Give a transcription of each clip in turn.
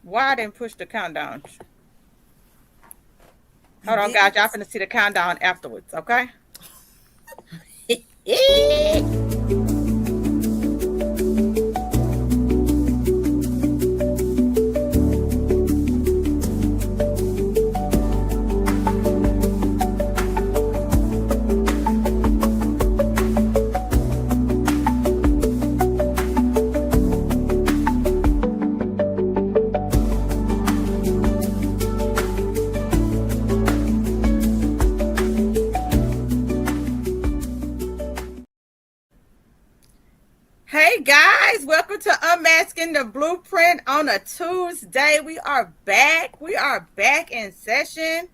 Why I didn't push the countdown? You Hold on, guys. Y'all didn't? finna see the countdown afterwards, okay? Hey guys, welcome to Unmasking the Blueprint on a Tuesday. We are back. We are back in session.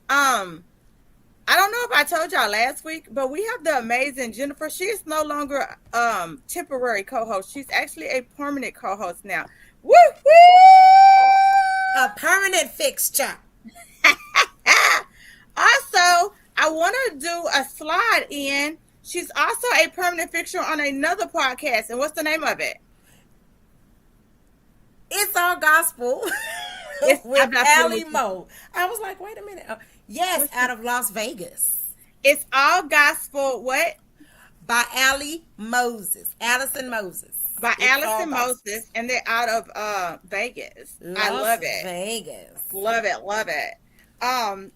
Um, I don't know if I told y'all last week, but we have the amazing Jennifer. She is no longer temporary co-host. She's actually a permanent co-host now. Woo A permanent fixture. Also, I want to do a slide in. She's also a permanent fixture on another podcast. And what's the name of it? It's All Gospel It's with I'm not Allie feeling Mo. I was like, wait a minute. Yes, what's out the, of Las Vegas it's all gospel. What? by Allie Moses. Allison Moses. By It's All Allison Gospel. Moses, and they're out of Vegas. I Las love it. Vegas. Love it, love it.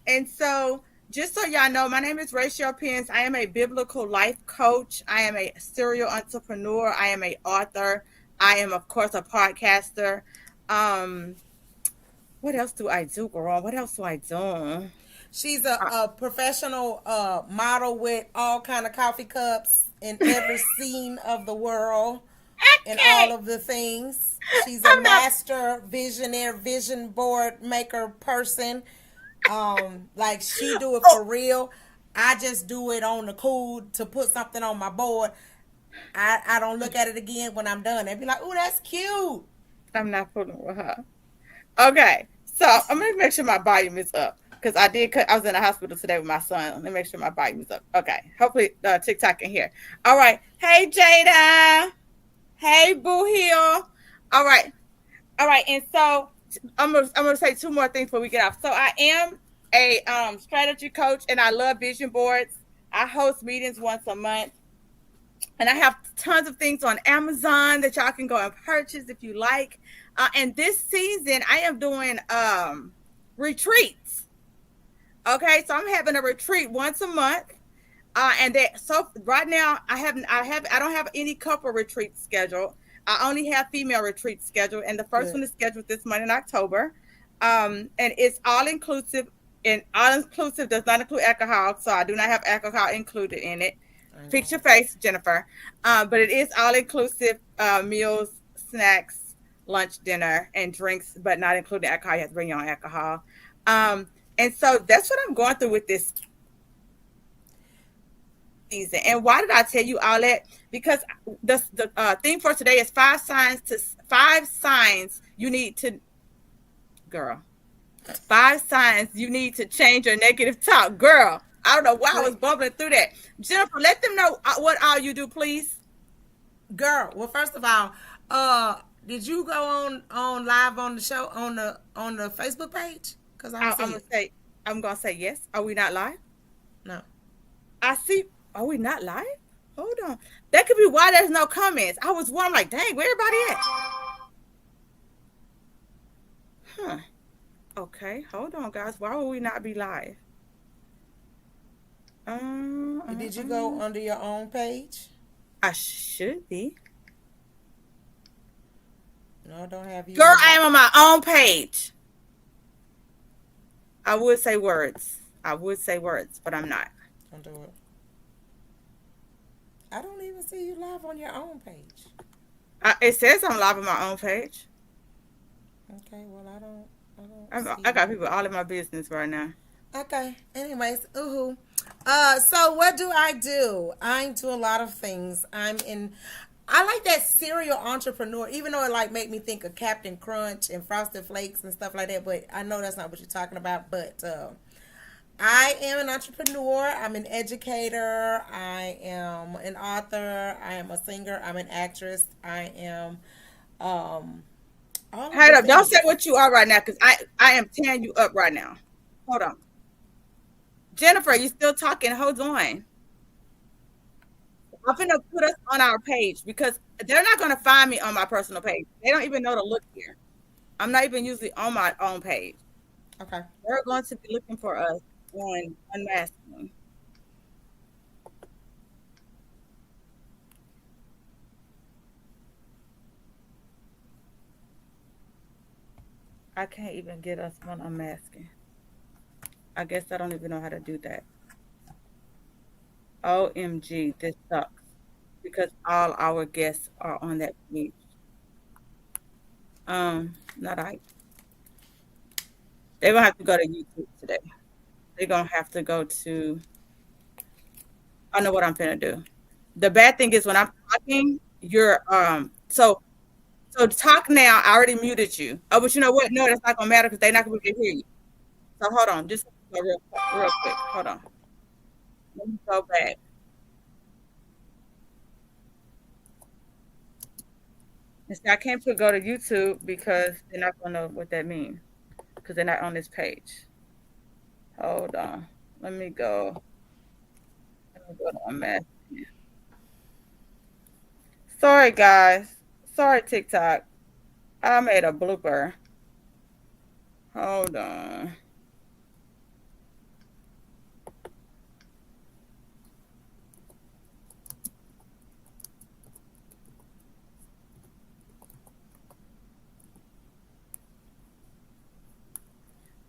And so just so y'all know, my name is Rachel Pence. I am a biblical life coach. I am a serial entrepreneur. I am a author. I am, of course, a podcaster. Um, what else do I do, girl? What else do I do? She's Uh, a professional model with all kind of coffee cups in every scene of the world and all okay, of the things. She's a I'm not. master visionary, vision board maker person. Like she do it Oh, for real. I just do it on the cool to put something on my board. I don't look at it again when I'm done. They'd be like, "Ooh, that's cute." I'm not fooling with her. Okay, so I'm gonna make sure my volume is up because I did. I was in the hospital today with my son. Let me make sure my volume is up. Okay, hopefully TikTok can hear. All right. Hey Jada. Hey Boo Hill. All right. All right. And so I'm gonna say two more things before we get off. So I am a strategy coach and I love vision boards. I host meetings once a month. And I have tons of things on Amazon that y'all can go and purchase if you like. And this season, I am doing retreats. Okay, so I'm having a retreat once a month. And that so right now I don't have any couple retreats scheduled. I only have female retreats scheduled, and the first Good. one is scheduled this month in October. And it's all inclusive, and all inclusive does not include alcohol, so I do not have alcohol included in it. I Fix your know. face, Jennifer. But it is all inclusive meals, snacks, lunch, dinner, and drinks, but not including alcohol. You have to bring your own alcohol. Um, and so that's what I'm going through with this season. And why did I tell you all that? Because the theme for today is five signs you need to, girl. 5 signs you need to change your negative talk, girl. I don't know why I was Wait, bubbling through that. Jennifer, let them know what all you do, please. girl. Well, first of all, uh, did you go on live on the show on the Facebook page? Cause I don't I, I'm see gonna it. say, I'm gonna say yes. Are we not live? No. I see. Are we not live? Hold on. That could be why there's no comments. I was one. I'm like, dang, where everybody at? Huh. Okay, hold on, guys. Why would we not be live? Um, um, Did you go um. under your own page? I should be. No, I don't have you Girl, on I there. am on my own page. I would say words. I would say words, but I'm not. Don't do it. I don't even see you live on your own page. It says I'm live on my own page. Okay, well I don't see I got you. people all in my business right now. Okay. Anyways, ooh. So what do? I do a lot of things. I like that serial entrepreneur, even though it like make me think of Captain Crunch and Frosted Flakes and stuff like that. But I know that's not what you're talking about. But I am an entrepreneur. I'm an educator. I am an author. I am a singer. I'm an actress. I am um, All of Hold the up. Don't say things. what you are right now because I am tearing you up right now. Hold on. Jennifer, you still talking? Hold on. I'm gonna put us on our page because they're not gonna find me on my personal page. They don't even know to look here. I'm not even usually on my own page. Okay. They're going to be looking for us on unmasking. I can't even get us on unmasking. I guess I don't even know how to do that. OMG, this sucks because all our guests are on that page. Not I. They're gonna have to go to YouTube today. They're gonna have to go to. I know what I'm gonna do. The bad thing is when I'm talking, you're so talk now. I already muted you. Oh, but you know what? No, that's not gonna matter because they're not gonna be able to hear you. So hold on, just go real quick. Hold on. Let me go back. And see, I can't put go to YouTube because they're not gonna know what that means because they're not on this page. Hold on. Let me go. Let me go to my Sorry, guys. Sorry, TikTok. I made a blooper. Hold on.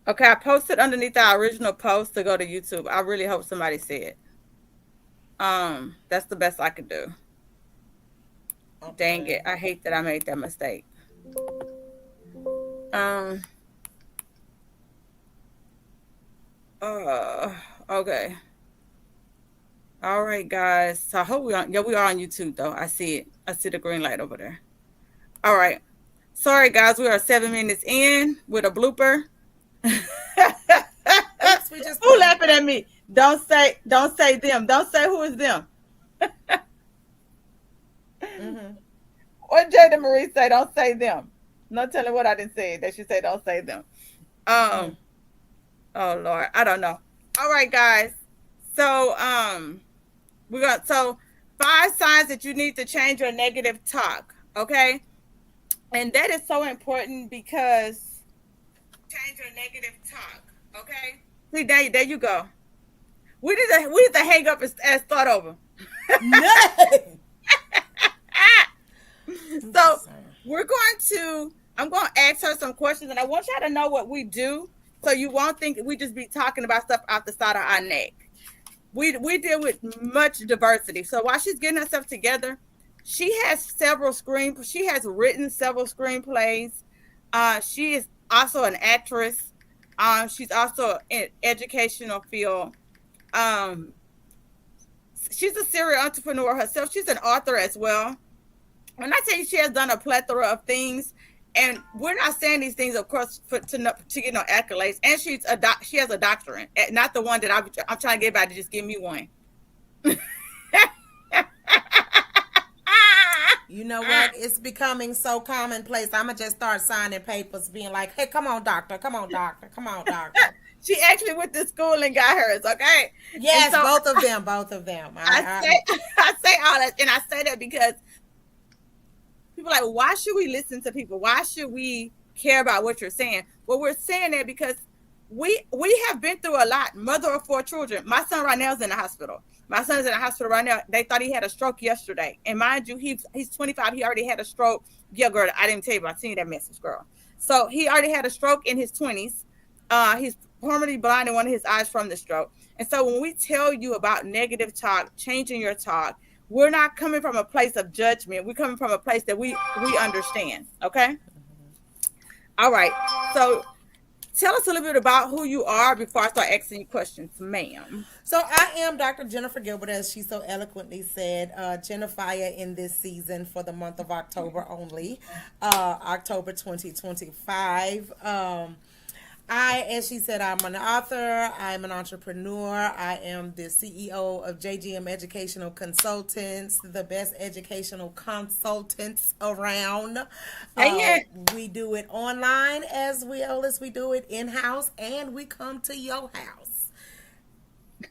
Okay, I posted underneath our original post to go to YouTube. I really hope somebody see it. That's the best I could do. Dang Okay. it. I hate that I made that mistake. Um, uh, okay. All right, guys. So I hope we are on YouTube though. I see it. I see the green light over there. All right. Sorry, guys. We are 7 minutes in with a blooper. Oops, we just Who put. laughing at me? Don't say them. Don't say who is them. Mm-hmm. What Jada Marie say? Don't say them. No telling what I didn't say. That she said don't say them. Mm. Um. Oh Lord, I don't know. All right, guys. So we got so 5 signs that you need to change your negative talk. Okay, and that is so important because change your negative talk. Okay. See, there you go. We need to hang up and start over. No. I'm So just saying. we're going to. I'm going to ask her some questions, and I want y'all to know what we do, so you won't think we just be talking about stuff out the side of our neck. We deal with much diversity. So while she's getting herself together, she has written several screenplays. She is also an actress. She's also in educational field. Um, she's a serial entrepreneur herself. She's an author as well. When I tell you she has done a plethora of things, and we're not saying these things, of course, to get no accolades. And she has a doctorate, not the one that I'm trying to get by to just give me one. You know what? It's becoming so commonplace. I'm gonna just start signing papers, being like, "Hey, come on, doctor. Come on, doctor. Come on, doctor." She actually went to school and got hers, okay? And Yes, so both of them. Both of them. I say I say all that, and I say that because people are like, why should we listen to people? Why should we care about what you're saying? Well, we're saying that because we have been through a lot. Mother of 4 children. My son right now is in the hospital. My son's in the hospital right now. They thought he had a stroke yesterday, and mind you, he's 25. He already had a stroke. Yeah, girl, I didn't tell you, but I seen that message, girl. So he already had a stroke in his 20s. He's permanently blind in one of his eyes from the stroke. And so when we tell you about negative talk, changing your talk, we're not coming from a place of judgment. We're coming from a place that we understand. Okay. All right. So tell us a little bit about who you are before I start asking you questions, ma'am. So I am Dr. Jennifer Gilbert, as she so eloquently said, Jennifer in this season for the month of October only, October 2025. As she said, I'm an author, I'm an entrepreneur, I am the CEO of JGM Educational Consultants, the best educational consultants around. Hey, yeah. We do it online as well as we do it in house, and we come to your house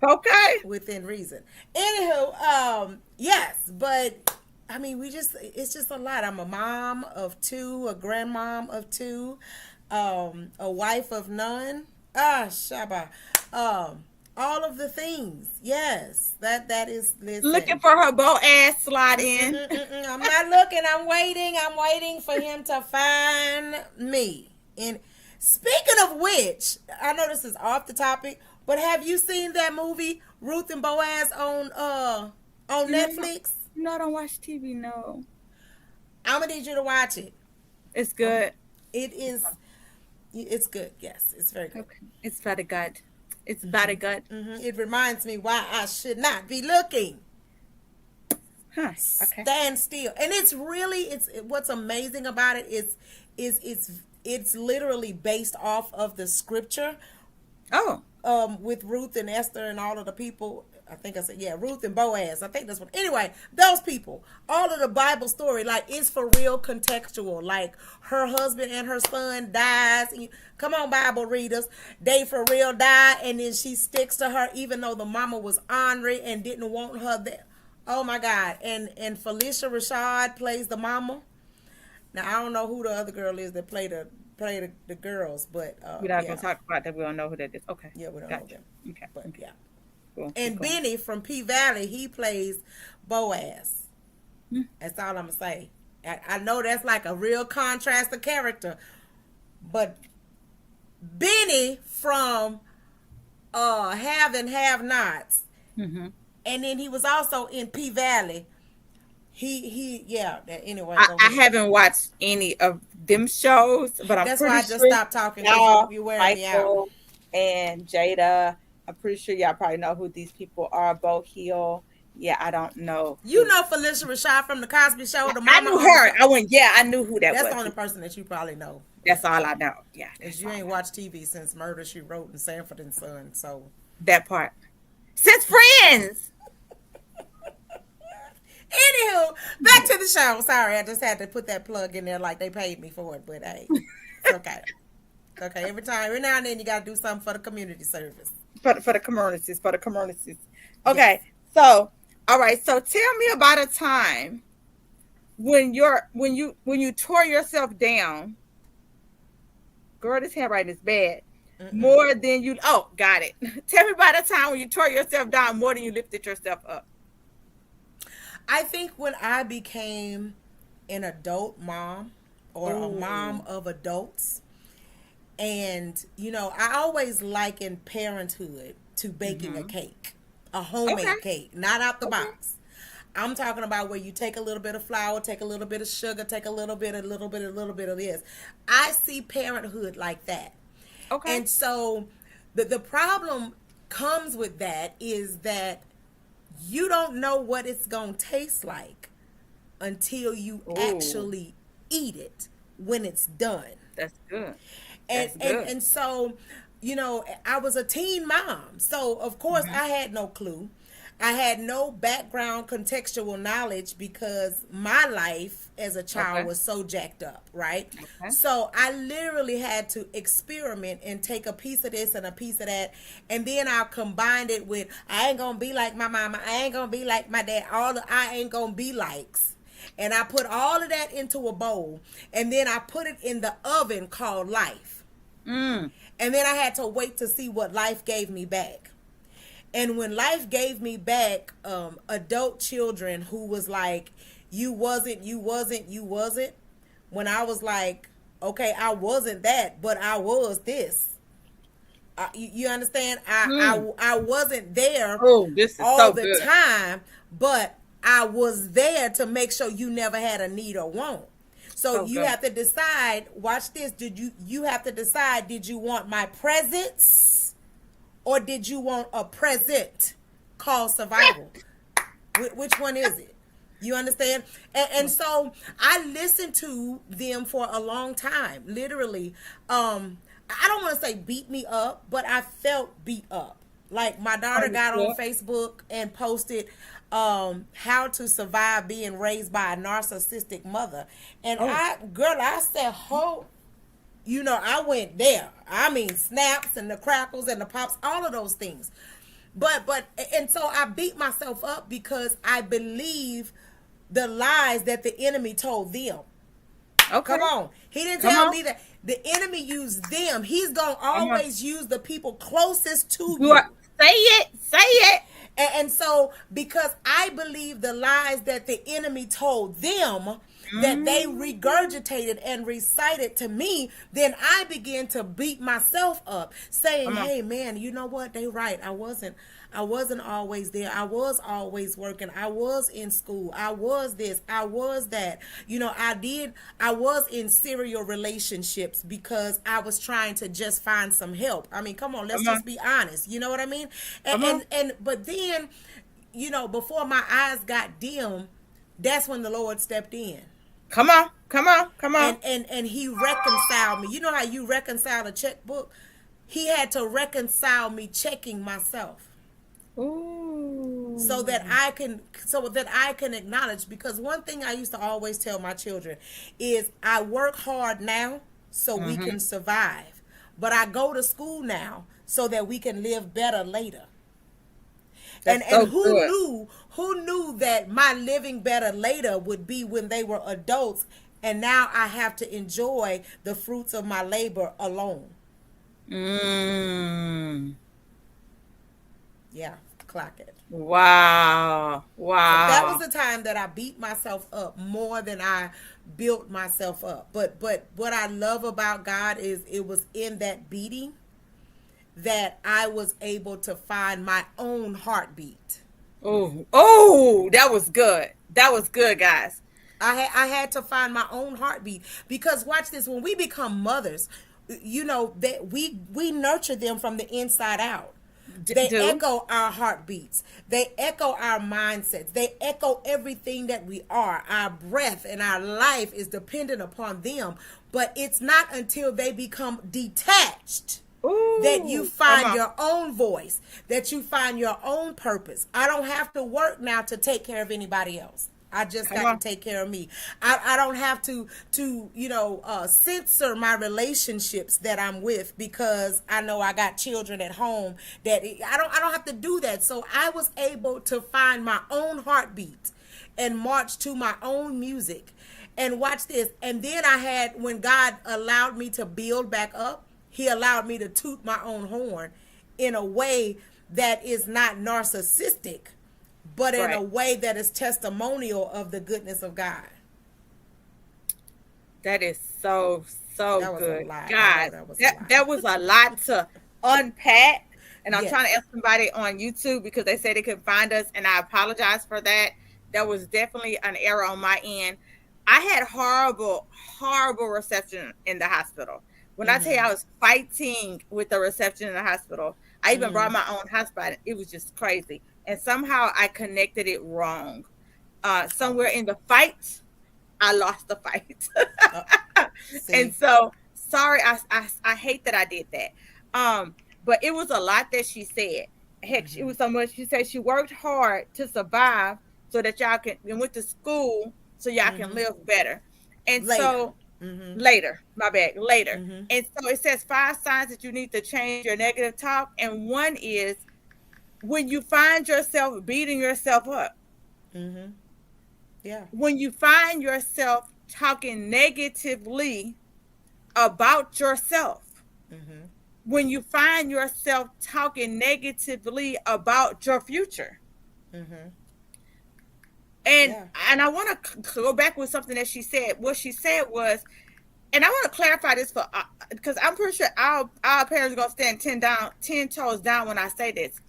Okay. within reason. Anywho, yes, but I mean, it's just a lot. I'm a mom of two, a grandmom of two, a wife of none. Shaba. All of the things. Yes, that is, Looking listen. for her Boaz slide in. I'm not looking. I'm waiting. I'm waiting for him to find me. And speaking of which, I know this is off the topic, but have you seen that movie Ruth and Boaz on Netflix? No, I don't watch TV. No, I'm gonna need you to watch it. it's good. It is. It's good. Yes, it's very good. Okay, it's very good. It's very good. It reminds me why I should not be looking. Huh. Okay. Stand still. And it's really, it's what's amazing about it it's literally based off of the scripture, Oh. with Ruth and Esther and all of the people. I think I said, yeah, Ruth and Boaz. I think that's what. Anyway, those people, all of the Bible story, like, is for real contextual. Like, her husband and her son dies. Come on, Bible readers. They for real die, and then she sticks to her, even though the mama was ornery and didn't want her there. Oh my God! And Felicia Rashad plays the mama. Now I don't know who the other girl is that play the girls, but We're not yeah, gonna talk about that. We don't know who that is. Okay. yeah, we don't know Gotcha. them, Okay. but yeah. Cool. And Cool. Benny from P Valley, he plays Boaz. That's all I'm gonna say. I know that's like a real contrast of character, but Benny from Have and Have Nots, Mm-hmm. and then he was also in P Valley. Yeah. Anyway, I haven't watched any of them shows, but I'm that's pretty why I just sure stopped talking. y'all, You wearing me out. Michael and Jada. I'm pretty sure y'all probably know who these people are. Bo Hill. Yeah, I don't know. You know Felicia Rashad from the Cosby Show. The I mama. knew her. I went. Yeah, I knew who that That's was. the only person that you probably know. That's all I know. Yeah, Is you ain't watched TV since Murder She Wrote and Sanford and Son. So that part. Since Friends. anywho, back to the show. Sorry, I just had to put that plug in there like they paid me for it, but hey, it's okay. It's okay. Every now and then you gotta do something for the community service. For the communities. Okay, so all right. So tell me about a time when you tore yourself down. Girl, this handwriting is bad. More than you. Oh, got it. Tell me about a time when you tore yourself down more than you lifted yourself up. I think when I became an adult mom or a mom of adults, and I always liken parenthood to baking a cake, a homemade cake, not out the box. I'm talking about where you take a little bit of flour, take a little bit of sugar, take a little bit of this. I see parenthood like that. Okay. And so the problem comes with that is that you don't know what it's going to taste like until you actually eat it when it's done. That's good. And so, I was a teen mom. So, of course, I had no clue. I had no background contextual knowledge because my life as a child was so jacked up, right? Okay. So I literally had to experiment and take a piece of this and a piece of that, and then I combined it with, I ain't gonna be like my mama, I ain't gonna be like my dad, all the I ain't gonna be likes. And I put all of that into a bowl, and then I put it in the oven called life. And then I had to wait to see what life gave me back. And when life gave me back adult children who was like, you wasn't, when I was like, okay, I wasn't that, but I was this. You understand? I wasn't there This is all so the good. time, but I was there to make sure you never had a need or want. So you have to decide, watch this, you have to decide, did you want my presence? Or did you want a present called survival? Which one is it? You understand? And so I listened to them for a long time. Literally, I don't want to say beat me up, but I felt beat up. Like my daughter got on Understood. Facebook and posted how to survive being raised by a narcissistic mother. And Oh, I said, I went there. I mean, snaps and the crackles and the pops, all of those things. And so I beat myself up because I believe the lies that the enemy told them. okay. Come on. He didn't Come tell on. me that the enemy used them. He's going to Come on. always use the people closest to You are, you. say it. Say it. And so, because I believe the lies that the enemy told them, that they regurgitated and recited to me, then I began to beat myself up, saying, Come on. "Hey, man, you know what? They right. I wasn't always there. I was always working. I was in school. I was this. I was that. I was in serial relationships because I was trying to just find some help. I mean, come on, let's Come on. just be honest. You know what I mean? Come on. But then, before my eyes got dim, that's when the Lord stepped in. Come on. Come on. Come on. And he reconciled me. You know how you reconcile a checkbook? He had to reconcile me checking myself Ooh. so that I can acknowledge, because one thing I used to always tell my children is I work hard now so we can survive, but I go to school now so that we can live better later. That's And so who good. knew that my living better later would be when they were adults, and now I have to enjoy the fruits of my labor alone. Mm. Yeah, clock it. Wow. So that Wow. was the time that I beat myself up more than I built myself up. But what I love about God is it was in that beating that I was able to find my own heartbeat. Oh, oh, that was good. That was good, guys. I had to find my own heartbeat, because watch this, when we become mothers, that we nurture them from the inside out. They Do. echo our heartbeats. They echo our mindsets. They echo everything that we are. Our breath and our life is dependent upon them. But it's not until they become detached that you Ooh, come find on. your own voice, that you find your own purpose. I don't have to work now to take care of anybody else. I just Come got on. to take care of me. I don't have to censor my relationships that I'm with, because I know I got children at home that I don't have to do that. So I was able to find my own heartbeat and march to my own music. And watch this. And then when God allowed me to build back up, he allowed me to toot my own horn in a way that is not narcissistic, but in a Right. way that is testimonial of the goodness of God. That is so That was a good. lot. I know Guys, that was a that lot. that was a lot to unpack. And I'm Yes. trying to ask somebody on YouTube because they said they couldn't find us, and I apologize for that. That was definitely an error on my end. I had horrible, horrible reception in the hospital. When I tell you I was fighting with the reception in the hospital, I even brought my own hotspot. It was just crazy. And somehow I connected it wrong. Somewhere in the fight, I lost the fight. And See. so sorry, I hate that I did that. But it was a lot that she said. Heck, it was so much. She said she worked hard to survive so that y'all can, and went to school so y'all can live better. And Later. so later, my bad, later. And so it says 5 signs that you need to change your negative talk. And one is when you find yourself beating yourself up, Yeah. when you find yourself talking negatively about yourself, when you find yourself talking negatively about your future. And Yeah. and I want to go back with something that she said. What she said was, and I want to clarify this for because I'm pretty sure our parents are gonna stand 10 toes down when I say this.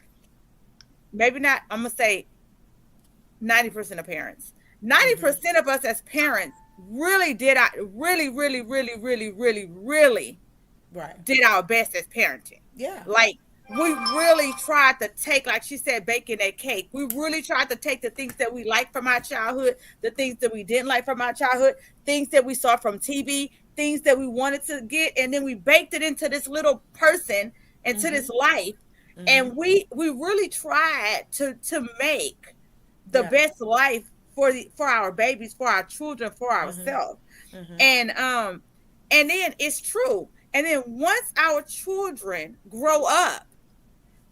Maybe not. I'm gonna say 90% of parents. 90% of us as parents really did really Right. did our best as parenting. Yeah. Like we really tried to take, like she said, baking that cake. We really tried to take the things that we liked from our childhood, the things that we didn't like from our childhood, things that we saw from TV, things that we wanted to get, and then we baked it into this little person, into this life. And we really tried to make the best life for our babies, for our children, for ourselves. And then it's true. And then once our children grow up,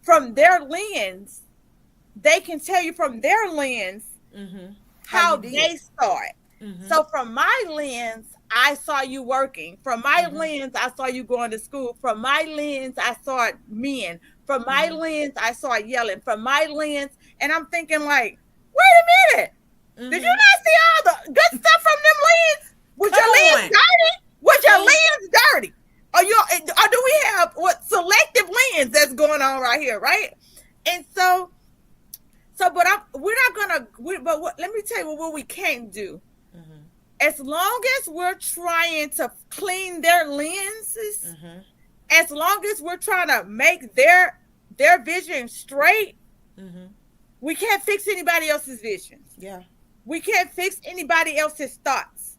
from their lens, they can tell you from their lens how they saw it. So from my lens, I saw you working. From my lens, I saw you going to school. From my lens, I saw men. From my lens, I saw yelling. From my lens, and I'm thinking like, wait a minute. Did you not see all the good stuff from them lens? Was your lens dirty? Was your lens dirty? Or do we have what selective lens that's going on right here, right? And but let me tell you what we can't do. As long as we're trying to clean their lenses, as long as we're trying to make their vision straight, we can't fix anybody else's visions. Yeah. We can't fix anybody else's thoughts.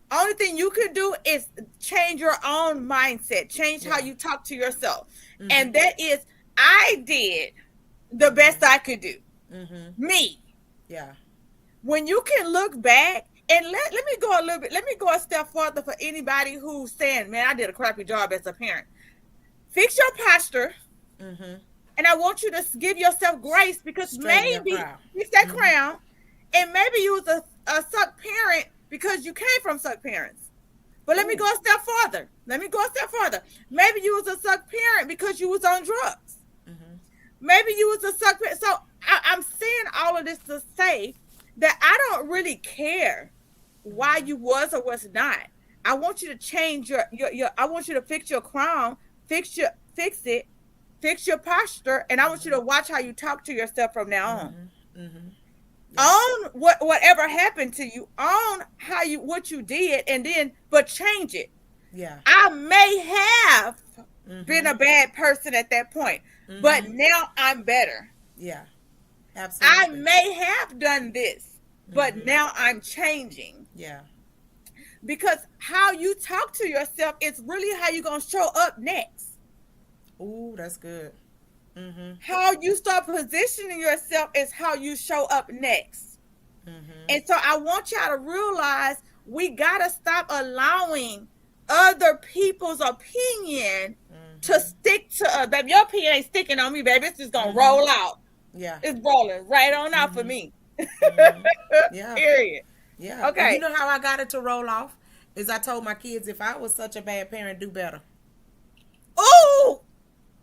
Only thing you can do is change your own mindset, change how you talk to yourself. And that is, I did the best I could do. Me. Yeah. When you can look back, and let me go a step further for anybody who's saying, man, I did a crappy job as a parent. Fix your posture. And I want you to give yourself grace, because maybe fix that crown. And maybe you was a suck parent because you came from suck parents. But let me go a step further. Maybe you was a suck parent because you was on drugs. Maybe you was a suck parent. So I'm saying all of this to say that I don't really care why you was or was not. I want you to change your I want you to fix your crown, fix your posture, and I want you to watch how you talk to yourself from now on. Own whatever happened to you, own what you did, and then but change it. Yeah. I may have been a bad person at that point, but now I'm better. Yeah. Absolutely. I may have done this, but now I'm changing. Yeah. Because how you talk to yourself is really how you're going to show up next. Ooh, that's good. How you start positioning yourself is how you show up next. And so I want y'all to realize we got to stop allowing other people's opinion to stick to us. Baby, your opinion ain't sticking on me, baby. It's just going to roll out. Yeah. It's rolling right on out for me. Yeah. Period. Yeah. Okay. And you know how I got it to roll off? Is I told my kids, if I was such a bad parent, do better. Oh,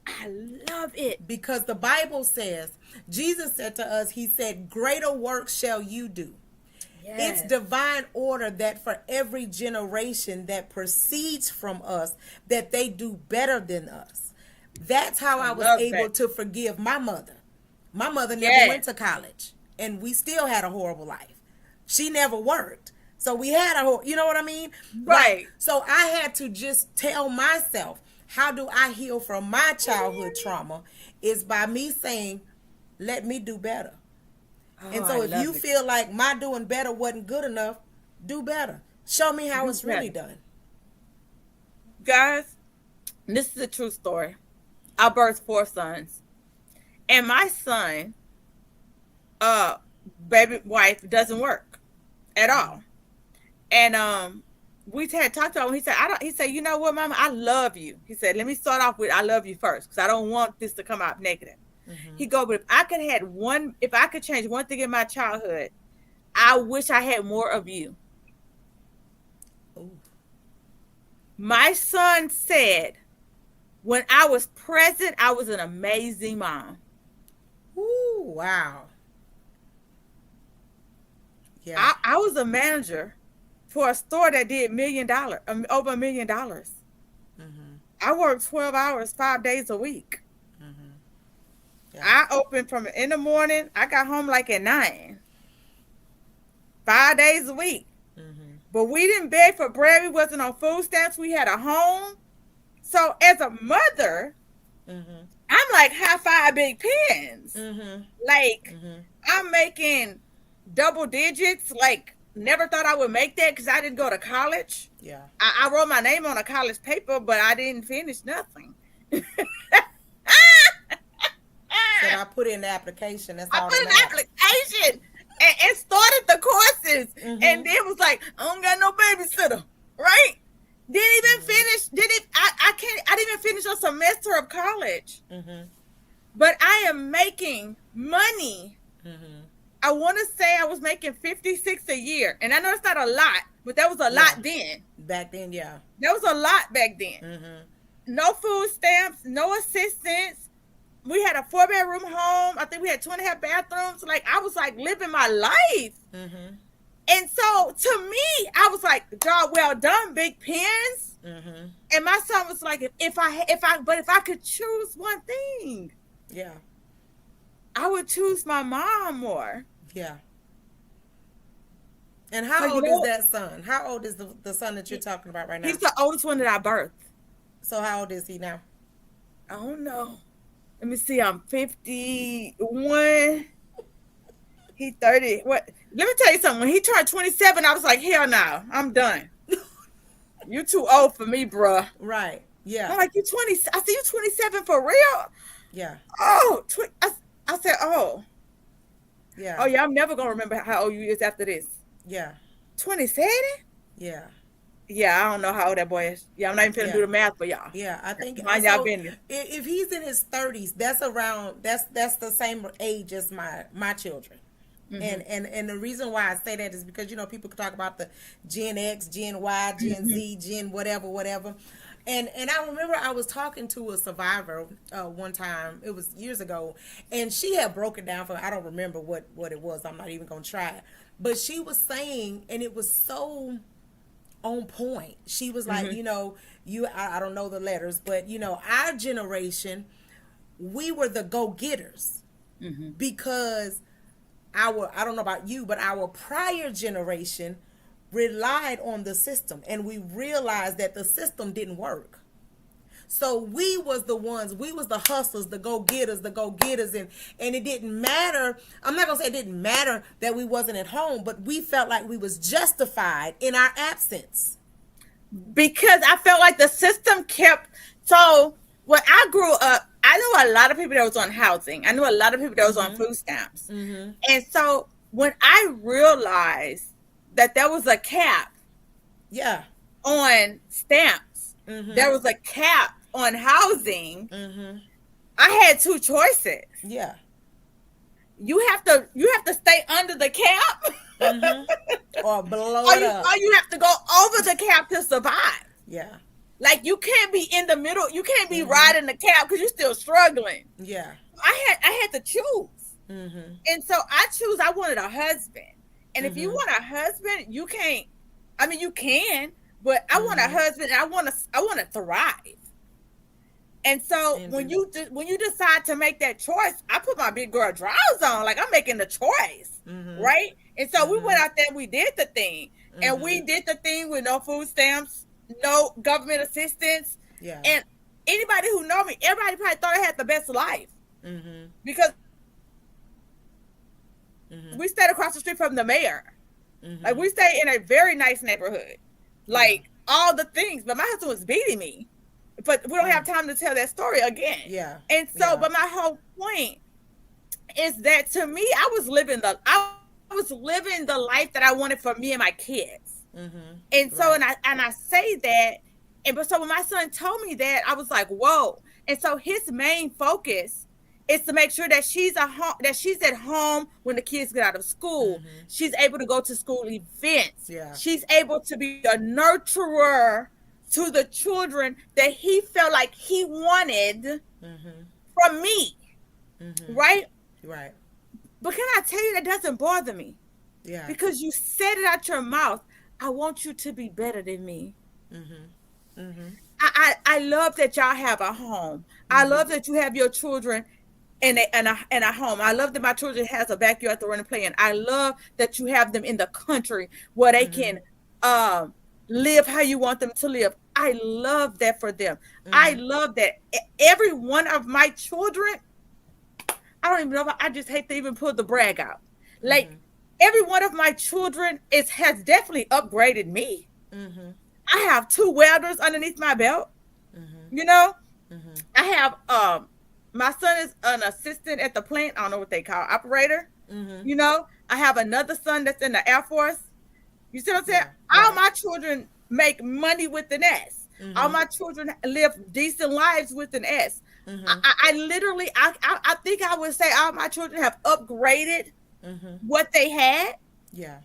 I love it. Because the Bible says, Jesus said to us, he said, greater work shall you do. Yes. It's divine order that for every generation that proceeds from us, that they do better than us. That's how I was able to forgive my mother. My mother never went to college, and we still had a horrible life. She never worked. So we had you know what I mean? Right. Like, so I had to just tell myself, how do I heal from my childhood trauma? Is by me saying, let me do better. And so if you feel like my doing better wasn't good enough, do better. Show me how it's really done. Guys, this is a true story. I birthed 4 sons. And my son, baby wife, doesn't work at all. And we had talked about him. He said, you know what, Mama, I love you. He said, let me start off with I love you first, because I don't want this to come out negative. He go, but if I could change one thing in my childhood, I wish I had more of you. Ooh. My son said, when I was present, I was an amazing mom. Ooh, wow. Yeah. I was a manager for a store that did over $1 million. I worked 12 hours, 5 days a week. Yeah. I opened from in the morning. I got home like at 9. 5 days a week. But we didn't beg for bread. We wasn't on food stamps. We had a home. So as a mother, I'm like high five big pins. Like I'm making double digits like never thought I would make that because I didn't go to college. Yeah. I wrote my name on a college paper, but I didn't finish nothing. Said I put in the application. That's I all put that in the matters. application and started the courses, Mhm. and then was like, I don't got no babysitter, right? Didn't even finish. I can't. I didn't even finish a semester of college. Mhm. But I am making money. Mhm. I want to say I was making 56 a year, and I know it's not a lot, but that was a lot then. Back then, yeah. That was a lot back then. Mhm. No food stamps, no assistance. We had a 4-bedroom home. I think we had 2.5 bathrooms. Like, I was like living my life. Mhm. And so to me, I was like, job well done, big pens. Mhm. And my son was like, if I could choose one thing, Yeah. I would choose my mom more. Yeah. And how So, old is that son? How old is the son that you're talking about right now? He's the oldest one that I birthed. So how old is he now? I don't know. Let me see. I'm 51. He 30. What? Let me tell you something. When he turned 27, I was like, hell no, I'm done. You too old for me, bruh. Right. I'm Yeah. like, you 20. I said, you 27 for real? Yeah. Oh, I said, oh Yeah. yeah. I'm never gonna remember how old you is after this. Yeah. 27? Yeah. Yeah, I don't know how old that boy is. Yeah, I'm not even finna Yeah. do the math for y'all. Yeah. I think Mind y'all so, business. if he's in his 30s, that's the same age as my children. And the reason why I say that is because, people could talk about the Gen X, Gen Y, Gen Z, Gen whatever. And I remember I was talking to a survivor one time. It was years ago, and she had broken down for, I don't remember what it was. I'm not even gonna try it. But she was saying, and it was so on point. She was like, I don't know the letters, but our generation, we were the go-getters because I don't know about you, but our prior generation relied on the system, and we realized that the system didn't work. So we was the hustlers, the go-getters, and it didn't matter. I'm not gonna say it didn't matter that we wasn't at home, but we felt like we was justified in our absence. Because I felt like the system kept. So when I grew up, I knew a lot of people that was on housing. I knew a lot of people that was on food stamps. And so when I realized that there was a cap Yeah. on stamps, there was a cap on housing, I had two choices. Yeah. You have to stay under the cap, Or blow or it up. you have to go over the cap to survive. Yeah. Like, you can't be in the middle. You can't be riding the cap because you're still struggling. Yeah. I had to choose. And so I wanted a husband. And if you want a husband, you can't. I mean, you can, but I want a husband, and I want to thrive. And so when you decide to make that choice, I put my big girl drawers on, like I'm making the choice, right? And so we went out there, we did the thing, and we did the thing with no food stamps, no government assistance, Yeah. and anybody who know me, everybody probably thought I had the best life because we stayed across the street from the mayor. Like, we stayed in a very nice neighborhood, like all the things. But my husband was beating me. But we don't have time to tell that story again. Yeah. And so, Yeah. but my whole point is that, to me, I was living the life that I wanted for me and my kids. And so, Right. and I say that, but so when my son told me that, I was like, whoa. And so his main focus is to make sure that she's at home when the kids get out of school. She's able to go to school events. Yeah. She's able to be a nurturer to the children that he felt like he wanted from me. Right? Right. But can I tell you, that doesn't bother me, Yeah. because you said it out your mouth. I want you to be better than me. I love that y'all have a home. I love that you have your children in a home. I love that my children has a backyard to run and play in. I love that you have them in the country where they can live how you want them to live. I love that for them. I love that every one of my children, I don't even know if I just hate to even pull the brag out. Like, every one of my children has definitely upgraded me. Mm-hmm. I have two welders underneath my belt. Mm-hmm. You know, Mm-hmm. I have my son is an assistant at the plant. I don't know what they call operator. Mm-hmm. You know, I have another son that's in the Air Force. You see what I'm saying? Yeah. All Right. my children make money with an S. All Mm-hmm. my children live decent lives with an S. Mm-hmm. I literally, I think I would say all my children have upgraded Mm-hmm. what they had, Yeah.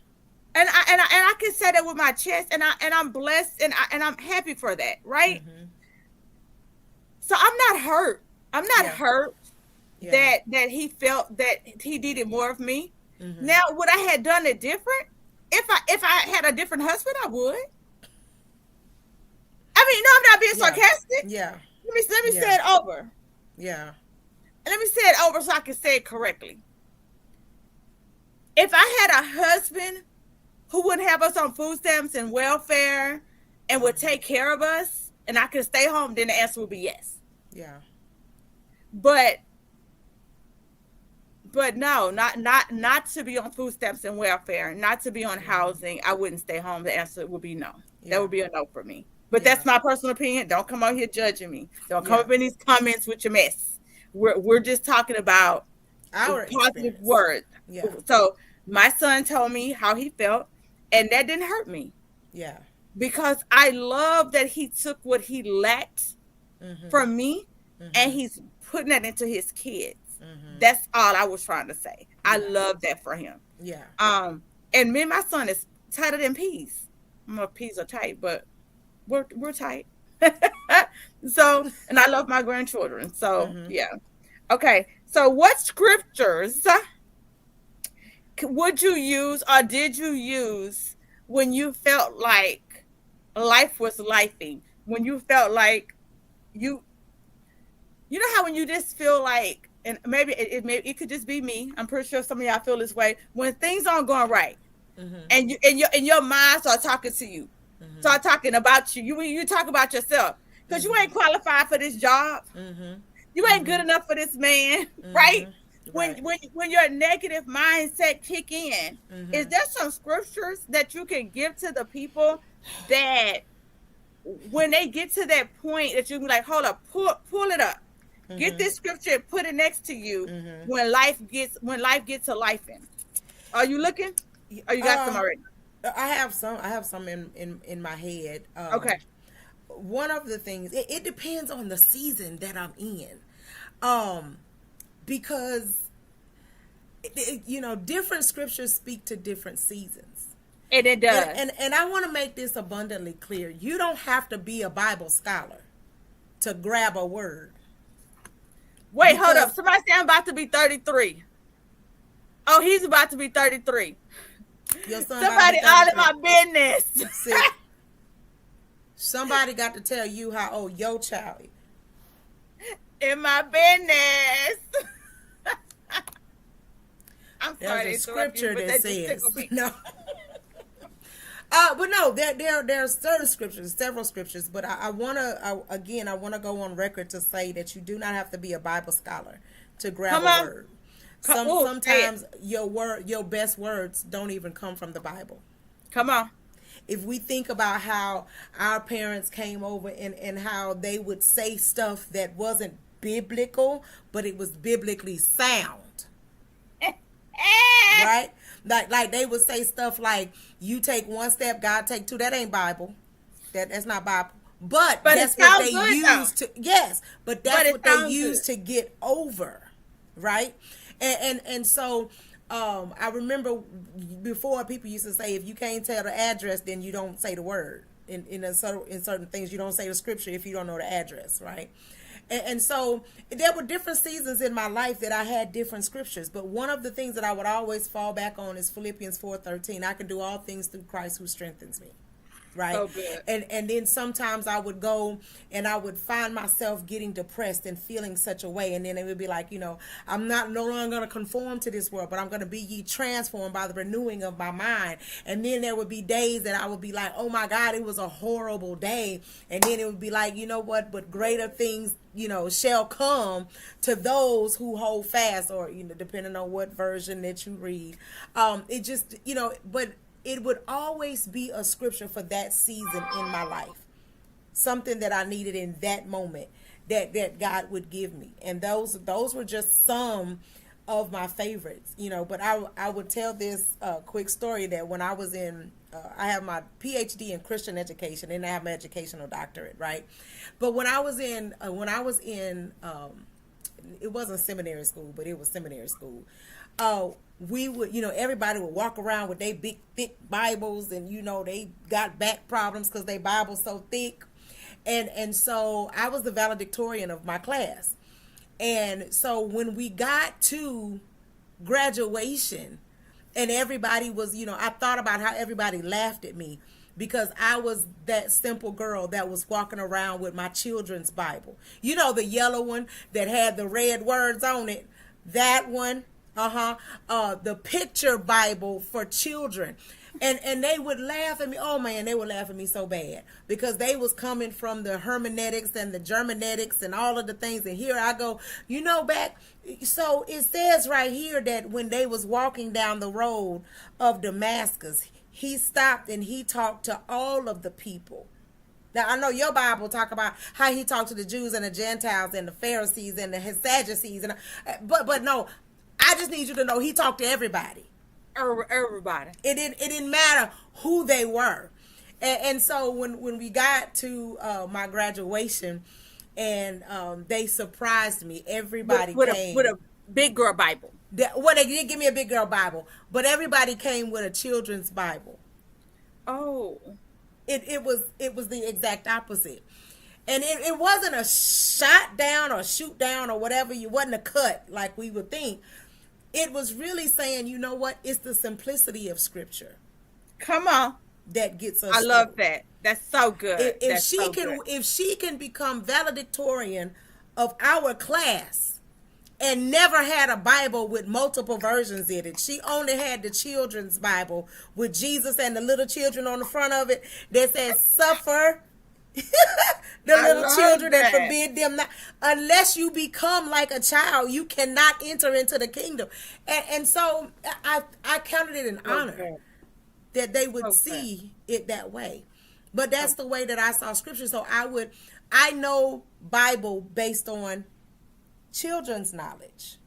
and I can say that with my chest, and I'm blessed, and I'm happy for that, right? Mm-hmm. So I'm not hurt. I'm not Yeah. hurt Yeah. that he felt that he needed more of me. Mm-hmm. Now, would I have done it different? If I had a different husband, I would. I mean, no, I'm not being Yeah. sarcastic. Yeah. Let me say Yeah. it over. Yeah. And let me say it over so I can say it correctly. If I had a husband who wouldn't have us on food stamps and welfare and would take care of us and I could stay home, then the answer would be yes. Yeah. But no, not to be on food stamps and welfare, not to be on housing. I wouldn't stay home. The answer would be no. Yeah. That would be a no for me. But Yeah. that's my personal opinion. Don't come out here judging me. Don't come Yeah. up in these comments with your mess. We're just talking about Our positive experience. words. Yeah. So my son told me how he felt, and that didn't hurt me Yeah. because I love that he took what he lacked Mm-hmm. from me Mm-hmm. and he's putting that into his kids. Mm-hmm. That's all I was trying to say. I Yeah. love that for him. Yeah. And me and my son is tighter than peas. My peas are tight, but we're tight. So, and I love my grandchildren. So, Mm-hmm. yeah. Okay. So, what scriptures would you use or did you use when you felt like life was lifing? When you felt like you you know how when you just feel like, and maybe it could just be me. I'm pretty sure some of y'all feel this way when things aren't going right, Mm-hmm. and your mind start talking to you, Mm-hmm. start talking about you. You talk about yourself because you ain't qualified for this job. Mm-hmm. You ain't good enough for this man, Mm-hmm. right? Right. When your negative mindset kick in, Mm-hmm. is there some scriptures that you can give to the people that when they get to that point that you can be like, hold up, pull it up. Get this scripture and put it next to you Mm-hmm. when life gets to life in. Are you looking? Or you got some already? I have some. I have some in my head. Okay. One of the things it depends on the season that I'm in, because different scriptures speak to different seasons. And it does. And I want to make this abundantly clear. You don't have to be a Bible scholar to grab a word. Wait, hold because- up. Somebody say I'm about to be 33. Oh, he's about to be 33. Your son Somebody about all to in be my business. 33. See, somebody got to tell you how old your child is. In my business. I'm sorry There's a to interrupt you, scripture but that that just says tickled me. no. But no, there are certain scriptures, several scriptures. But I want to go on record to say that you do not have to be a Bible scholar to grab Come a on. word. Ooh, Sometimes your best words don't even come from the Bible. Come on. If we think about how our parents came over and how they would say stuff that wasn't biblical, but it was biblically sound. Right? Like they would say stuff like, you take one step, God take two. That ain't Bible. That's not Bible. But that's it what sounds they good, use though. to, yes, but that's it what they sounds use good. to get over. Right? And so I remember before people used to say, if you can't tell the address, then you don't say the word. In certain things, you don't say the scripture if you don't know the address, right? And so there were different seasons in my life that I had different scriptures. But one of the things that I would always fall back on is Philippians 4:13. I can do all things through Christ who strengthens me. right? So good. And then sometimes I would go and I would find myself getting depressed and feeling such a way, and then it would be like, I'm not no longer going to conform to this world, but I'm going to be ye transformed by the renewing of my mind. And then there would be days that I would be like, oh my God, it was a horrible day, and then it would be like, you know what, but greater things shall come to those who hold fast, or depending on what version that you read. It just but it would always be a scripture for that season in my life, something that I needed in that moment that God would give me. And those were just some of my favorites, but I would tell this quick story that when I was in I have my PhD in Christian education, and I have my educational doctorate, right? But when I was in it wasn't seminary school, but it was seminary school. We would, everybody would walk around with their big, thick Bibles, and, they got back problems because their Bible's so thick. And so I was the valedictorian of my class. And so when we got to graduation and everybody was, I thought about how everybody laughed at me because I was that simple girl that was walking around with my children's Bible. The yellow one that had the red words on it, that one. The picture Bible for children. And they would laugh at me. Oh man, they would laugh at me so bad because they was coming from the hermeneutics and the Germanetics and all of the things. And here I go, back. So it says right here that when they was walking down the road of Damascus, he stopped and he talked to all of the people. Now, I know your Bible talk about how he talked to the Jews and the Gentiles and the Pharisees and the Sadducees. But no, I just need you to know he talked to everybody. Everybody. It didn't matter who they were. And so when we got to my graduation and they surprised me, everybody came. With a big girl Bible. They didn't give me a big girl Bible, but everybody came with a children's Bible. Oh. It was the exact opposite. And it wasn't a shot down or shoot down or whatever. It wasn't a cut like we would think. It was really saying, you know what? It's the simplicity of Scripture. Come on. That gets us. I love that. That's so good. If she can become valedictorian of our class and never had a Bible with multiple versions in it. She only had the children's Bible with Jesus and the little children on the front of it that says, suffer the little children and forbid them not. Unless you become like a child, you cannot enter into the kingdom. And so I counted it an honor that they would see it that way. But that's the way that I saw Scripture. So I know Bible based on children's knowledge.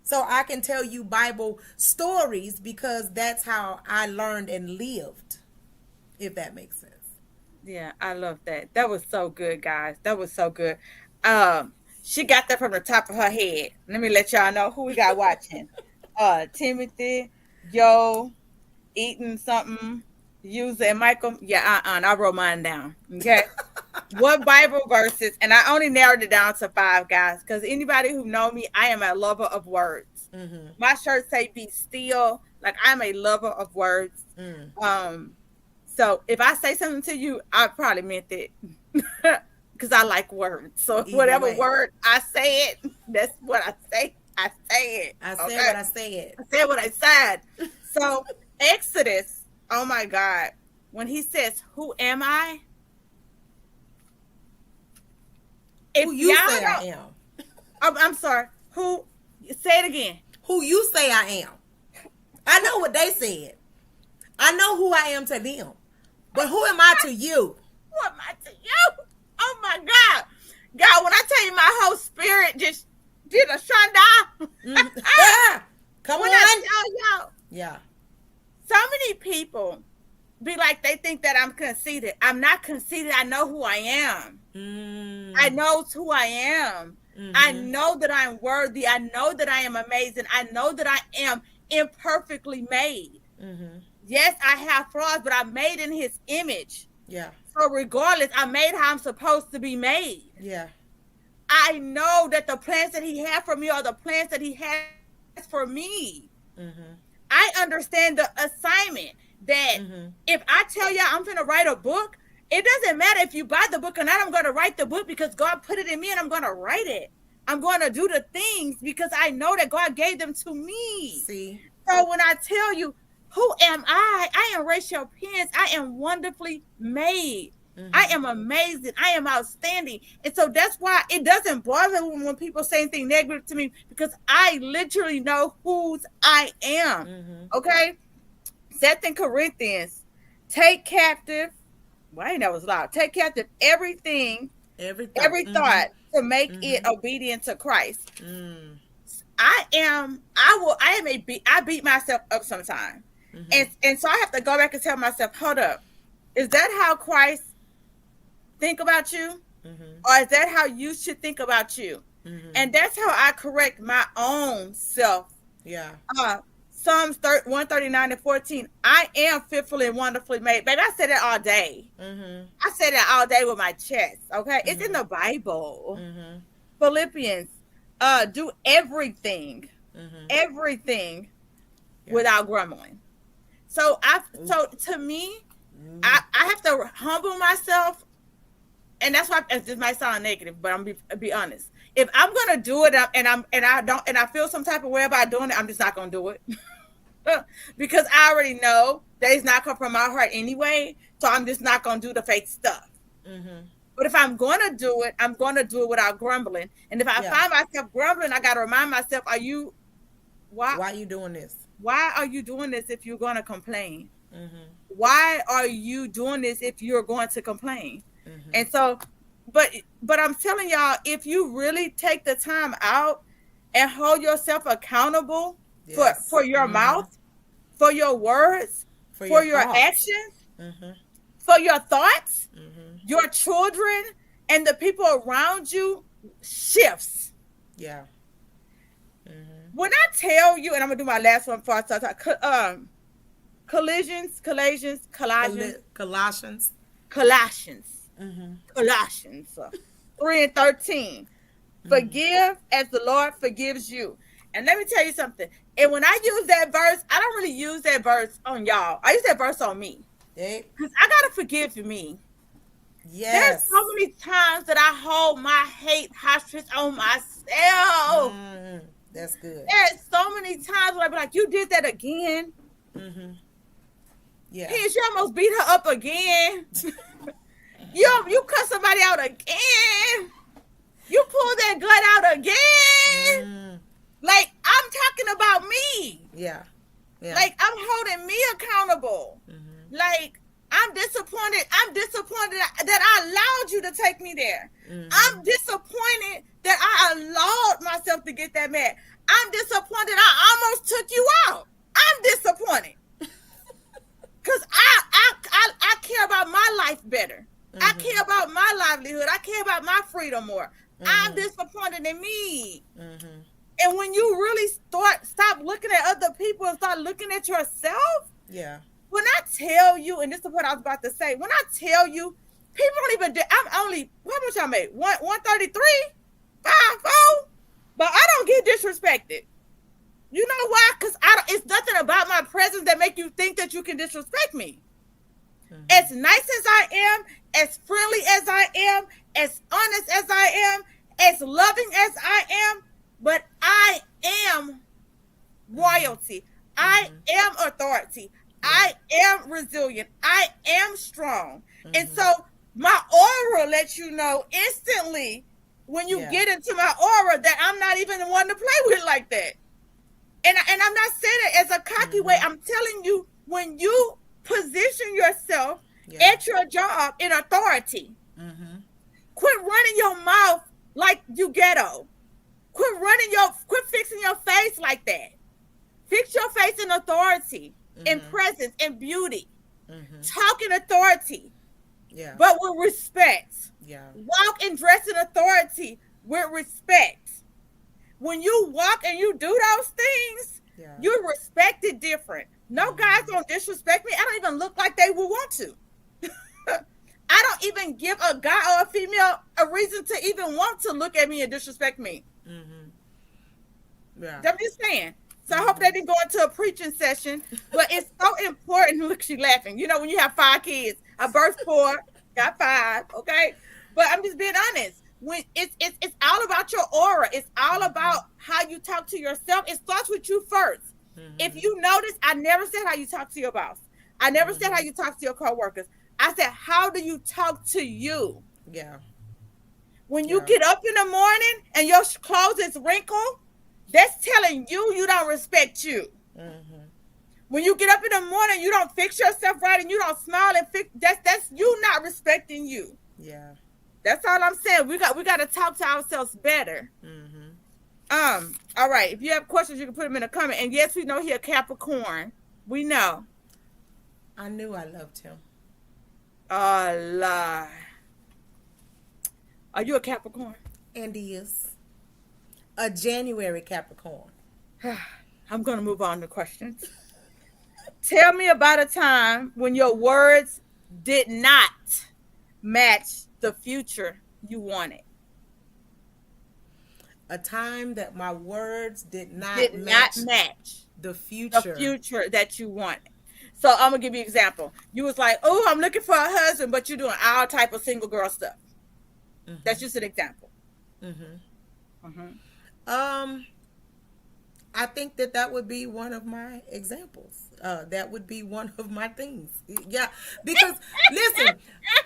So I can tell you Bible stories because that's how I learned and lived, if that makes sense. Yeah, I love that. That was so good, guys. That was so good. She got that from the top of her head. Let me let y'all know who we got watching. Timothy, Joe, Eaton something, User, and Michael. Yeah, I wrote mine down. Okay. What Bible verses? And I only narrowed it down to 5, guys, because anybody who know me, I am a lover of words. Mm-hmm. My shirt say "Be still." Like I'm a lover of words. So if I say something to you, I probably meant it because I like words. So whatever word I say it, that's what I say. I say it. I said what I said. I said what I said. So Exodus, oh my God, when he says, "Who am I?" Who you say I am? I'm sorry. Who? Say it again. Who you say I am? I know what they said. I know who I am to them. But who am I to you? Who am I to you? Oh my God. God, when I tell you my whole spirit just did a shunda. Come when on. I tell y'all. Yeah. So many people be like, they think that I'm conceited. I'm not conceited. I know who I am. I know who I am. I know that I'm worthy. I know that I am amazing. I know that I am imperfectly made. Yes, I have flaws, but I'm made in his image. Yeah. So regardless, I'm made how I'm supposed to be made. Yeah. I know that the plans that he had for me are the plans that he has for me. I understand the assignment. that if I tell y'all I'm going to write a book, it doesn't matter if you buy the book or not. I'm going to write the book because God put it in me and I'm going to write it. I'm going to do the things because I know that God gave them to me. See? So when I tell you, who am I? I am Rachel Pence. I am wonderfully made. I am amazing. I am outstanding. And so that's why it doesn't bother me when people say anything negative to me, because I literally know whose I am. Okay? 2 Corinthians, take captive. Well, I think that was loud. Take captive every thought to make it obedient to Christ. I beat myself up sometimes. And so I have to go back and tell myself, hold up, is that how Christ think about you? Or is that how you should think about you? And that's how I correct my own self. Yeah. Psalms 139:14. I am fearfully and wonderfully made. Baby, I said it all day. I said it all day with my chest. Okay, it's in the Bible. Philippians, do everything, without grumbling. So to me, I have to humble myself, and that's why this might sound negative, but I'm gonna be honest. If I'm gonna do it, and I feel some type of way about doing it, I'm just not gonna do it. Because I already know that it's not coming from my heart anyway, so I'm just not gonna do the fake stuff. But if I'm gonna do it, I'm gonna do it without grumbling. And if I find myself grumbling, I gotta remind myself, why are you doing this? Why are you doing this if you're gonna complain? Why are you doing this if you're going to complain? And so, but I'm telling y'all, if you really take the time out and hold yourself accountable for your mouth, for your words, for your actions, for your thoughts, your children, and the people around you shifts. Yeah. When I tell you, and I'm gonna do my last one before I start talking, Colossians 3:13. Forgive as the Lord forgives you. And let me tell you something. And when I use that verse, I don't really use that verse on y'all. I use that verse on me. Because I gotta forgive me. Yes. There's so many times that I hold my hate hostage on myself. That's good. There's so many times where I be like, you did that again. Yeah. Pence, you almost beat her up again. You cut somebody out again. You pulled that gut out again. Like, I'm talking about me. Yeah. Like, I'm holding me accountable. Like, I'm disappointed that I allowed you to take me there. I'm disappointed that I allowed myself to get that mad. I'm disappointed I almost took you out. I'm disappointed. Because I care about my life better. I care about my livelihood. I care about my freedom more. I'm disappointed in me. And when you really stop looking at other people and start looking at yourself, when I tell you, and this is what I was about to say, when I tell you, people don't even, I'm only, how much I made? 133? 5'4"? But I don't get disrespected. You know why? Because it's nothing about my presence that make you think that you can disrespect me. As nice as I am, as friendly as I am, as honest as I am, as loving as I am, but I am royalty. I am authority. I am resilient. I am strong. And so my aura lets you know instantly when you get into my aura that I'm not even the one to play with like that. And I'm not saying it as a cocky way. I'm telling you, when you position yourself at your job in authority, quit running your mouth like you ghetto. Quit fixing your face like that. Fix your face in authority, in presence, in beauty. Talk in authority, but with respect. Walk and dress in authority with respect. When you walk and you do those things, you're respected different. No guys don't disrespect me. I don't even look like they would want to. I don't even give a guy or a female a reason to even want to look at me and disrespect me. I'm just saying. So I hope they didn't go into a preaching session. But it's so important. Look, she laughing. You know, when you have 5 kids, I birthed 4, got 5. Okay, but I'm just being honest. When it's all about your aura. It's all about how you talk to yourself. It starts with you first. If you notice, I never said how you talk to your boss. I never said how you talk to your coworkers. I said, how do you talk to you? Yeah. When you get up in the morning and your clothes is wrinkled, that's telling you don't respect you. When you get up in the morning, you don't fix yourself right and you don't smile and fix. That's you not respecting you. Yeah. That's all I'm saying. We got to talk to ourselves better. All right. If you have questions, you can put them in the comment. And yes, we know he a Capricorn. We know. I knew I loved him. Oh, lie. Are you a Capricorn? And he is a January Capricorn. I'm going to move on to questions. Tell me about a time when your words did not match the future you wanted. A time that my words did not match the future. The future that you wanted. So I'm gonna give you an example. You was like, "Oh, I'm looking for a husband," but you're doing all type of single girl stuff. That's just an example. I think that would be one of my examples. That would be one of my things. Yeah, because listen.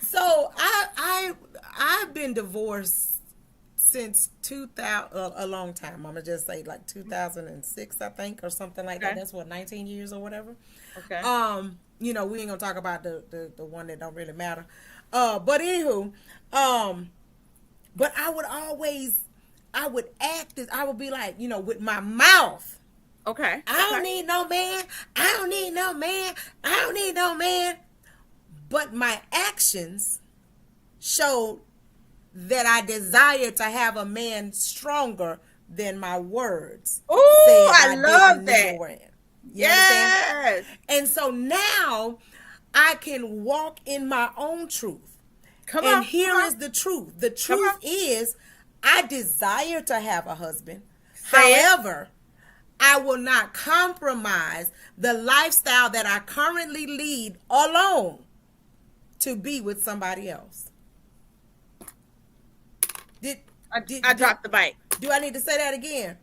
So I've been divorced since 2000, a long time. I'm gonna just say like 2006, I think, or something like that. That's what, 19 years or whatever. Okay. You know, we ain't gonna talk about the one that don't really matter. But anywho, but I would act as, I would be like, you know, with my mouth. Okay. I don't need no man. I don't need no man. I don't need no man. But my actions showed that I desire to have a man stronger than my words. Oh, I love that. Yes. And so now I can walk in my own truth. And here is the truth. The truth is, I desire to have a husband. However, I will not compromise the lifestyle that I currently lead alone to be with somebody else. I dropped the mic. Do I need to say that again?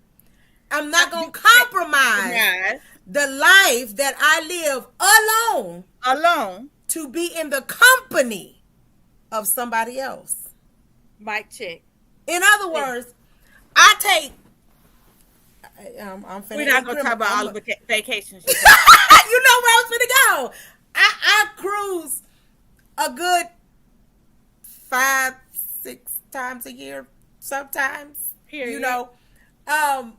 I'm not going to compromise the life that I live alone to be in the company of somebody else. Mic check. In other words, I take. We're not going to talk about all the vacations. You know where I was going to go. I cruise a good 5-6 times a year. Sometimes, you know, I